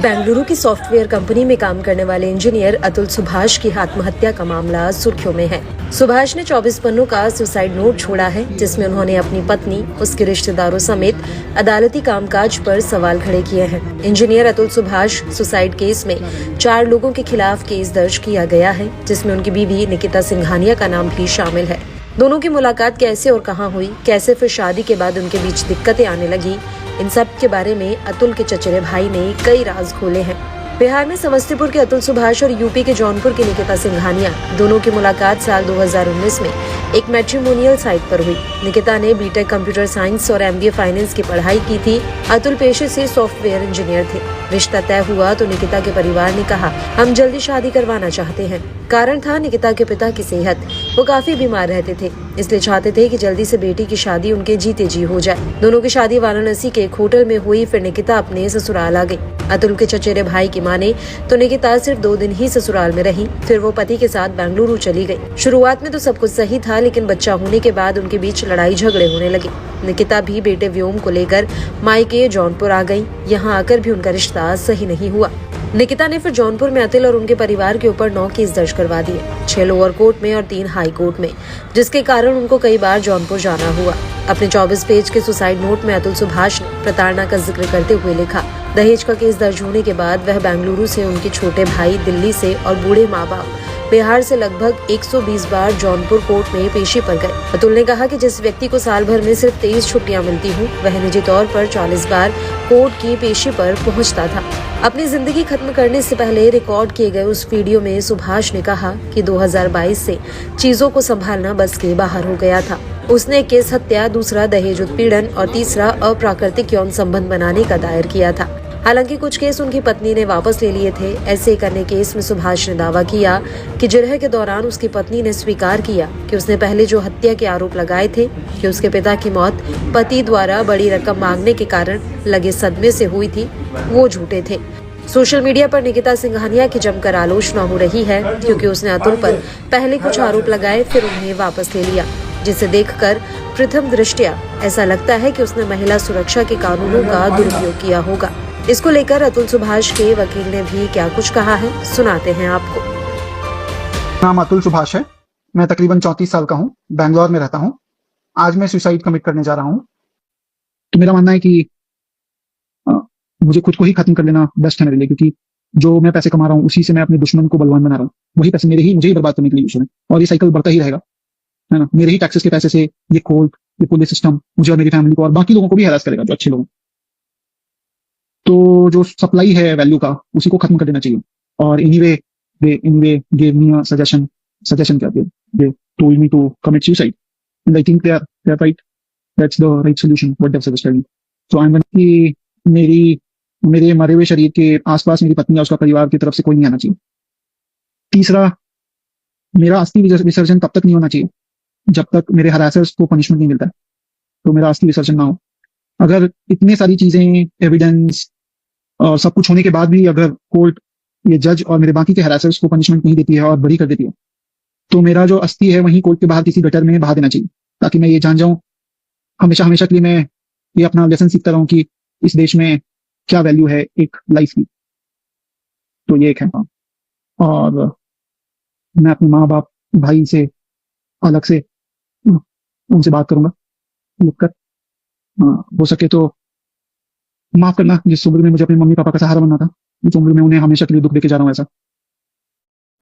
बेंगलुरु की software company में काम करने वाले इंजीनियर अतुल सुभाष की आत्महत्या का मामला सुर्खियों में है। सुभाष ने 24 पन्नों का सुसाइड नोट छोड़ा है, जिसमें उन्होंने अपनी पत्नी, उसके रिश्तेदारों समेत अदालती कामकाज पर सवाल खड़े किए हैं। Engineer Atul Subhash suicide case में 4 लोगों के खिलाफ केस दर्ज किया गया है, जिसमें उनकी बीवी निकिता सिंघानिया का नाम भी शामिल है। दोनों की मुलाकात कैसे और कहां हुई, कैसे फिर शादी के बाद उनके बीच दिक्कतें आने लगी, इन सब के बारे में अतुल के चचेरे भाई ने कई राज खोले हैं। बिहार में समस्तीपुर के अतुल सुभाष और यूपी के जौनपुर की निकिता सिंघानिया दोनों की मुलाकात साल 2019 में एक मैट्रिमोनियल साइट पर हुई। निकिता ने बीटेक कंप्यूटर साइंस और एमबीए फाइनेंस की पढ़ाई की थी। अतुल पेशे से सॉफ्टवेयर इंजीनियर थे। रिश्ता तय हुआ तो निकिता के परिवार ने कहा, हम जल्दी शादी करवाना चाहते हैं। कारण था निकिता के पिता की सेहत, वो काफी बीमार रहते थे, इसलिए चाहते थे कि जल्दी से बेटी की शादी उनके जीते जी हो जाए। दोनों की शादी वाराणसी के एक होटल में हुई। फिर निकिता अपने ससुराल आ गई। अतुल के चचेरे भाई की माने तो निकिता सिर्फ 2 दिन ही ससुराल में रही, फिर वो पति के साथ बेंगलुरु चली गई। शुरुआत में तो सब कुछ सही था, लेकिन बच्चा होने के बाद उनके बीच लड़ाई झगड़े होने लगे। निकिता भी बेटे व्योम को लेकर मायके जौनपुर आ गई। यहाँ आकर भी उनका रिश्ता सही नहीं हुआ। निकिता ने फिर जौनपुर में अतुल और उनके परिवार के ऊपर 9 केस दर्ज करवा दिए, 6 लोअर कोर्ट में और 3 हाई कोर्ट में, जिसके कारण उनको कई बार जौनपुर जाना हुआ। अपने 24 पेज के सुसाइड नोट में अतुल सुभाष ने प्रताड़ना का जिक्र करते हुए लिखा, दहेज का केस दर्ज होने के बाद वह बेंगलुरु से, उनके छोटे भाई दिल्ली से और बूढ़े माँ बाप बिहार से लगभग 120 बार जौनपुर कोर्ट में पेशी पर गए। अतुल ने कहा कि जिस व्यक्ति को साल भर में सिर्फ 23 छुट्टियां मिलती हूँ, वह निजी तौर पर 40 बार कोर्ट की पेशी पर पहुँचता था। अपनी जिंदगी खत्म करने से पहले रिकॉर्ड किए गए उस वीडियो में सुभाष ने कहा कि 2022 से चीजों को संभालना बस के बाहर हो गया था। उसने एक केस हत्या, दूसरा दहेज उत्पीड़न और तीसरा अप्राकृतिक यौन संबंध बनाने का दायर किया था। हालांकि कुछ केस उनकी पत्नी ने वापस ले लिए थे। ऐसे एक अन्य केस में सुभाष ने दावा किया कि जिरह के दौरान उसकी पत्नी ने स्वीकार किया कि उसने पहले जो हत्या के आरोप लगाए थे कि उसके पिता की मौत पति द्वारा बड़ी रकम मांगने के कारण लगे सदमे से हुई थी, वो झूठे थे। सोशल मीडिया पर निकिता सिंघानिया की जमकर आलोचना हो रही है, क्योंकि उसने अतुल पर पहले कुछ आरोप लगाए, फिर उन्हें वापस ले लिया, जिसे देखकर प्रथम दृष्टया ऐसा लगता है कि उसने महिला सुरक्षा के कानूनों का दुरुपयोग किया होगा। इसको लेकर अतुल सुभाष के वकील ने भी क्या कुछ कहा है, सुनाते हैं आपको। नाम अतुल सुभाष है। मैं तकरीबन 34 साल का हूँ, बैंगलोर में रहता हूँ। आज मैं सुसाइड कमिट करने जा रहा हूँ। तो मेरा मानना है कि मुझे खुद को ही खत्म कर लेना बेस्ट है मेरे लिए, क्योंकि जो मैं पैसे कमा रहा हूँ उसी से मैं अपने दुश्मन को बलवान बना रहा हूँ। वही पैसे मुझे ही बर्बाद करने के लिए यूज हो रहे हैं, और ये साइकिल बढ़ता ही रहेगा, है ना। मेरे ही टैक्सेस के पैसे से ये कोर्ट, ये पुलिस सिस्टम मुझे और मेरी फैमिली को और बाकी लोगों को भी हैरास करेगा, जो अच्छे लोग। तो जो सप्लाई है वैल्यू का, उसी को खत्म कर देना चाहिए। और anyway they gave me a suggestion क्या they told me to commit suicide, and I think they are right. That's the right solution what they've suggested me. So I'm going कि मेरे मरे हुए शरीर के आसपास मेरी पत्नी या उसका परिवार की तरफ से कोई नहीं आना चाहिए। तीसरा, मेरा अस्थि विसर्जन तब तक नहीं होना चाहिए जब तक मेरे हरासर्स को पनिशमेंट नहीं मिलता है। तो मेरा अस्थि विसर्जन ना हो। अगर इतनी सारी चीजें, एविडेंस और सब कुछ होने के बाद भी अगर कोर्ट, ये जज और मेरे बाकी के हरासर्स को पनिशमेंट नहीं देती है और बरी कर देती है, तो मेरा जो अस्थि है वहीं कोर्ट के बाहर किसी गटर में बहा देना चाहिए, ताकि मैं ये जान जाऊं हमेशा हमेशा के लिए, मैं ये अपना लेसन सीखता रहूं कि इस देश में क्या वैल्यू है एक लाइफ की। तो ये एक है। और मैं अपने माँ बाप, भाई से अलग से उनसे बात करूंगा, लिख कर। हो सके तो माफ करना, जिस उम्र में मुझे अपने मम्मी पापा का सहारा बनना था, उस उम्र में उन्हें हमेशा के लिए दुख देके जा रहा हूँ ऐसा।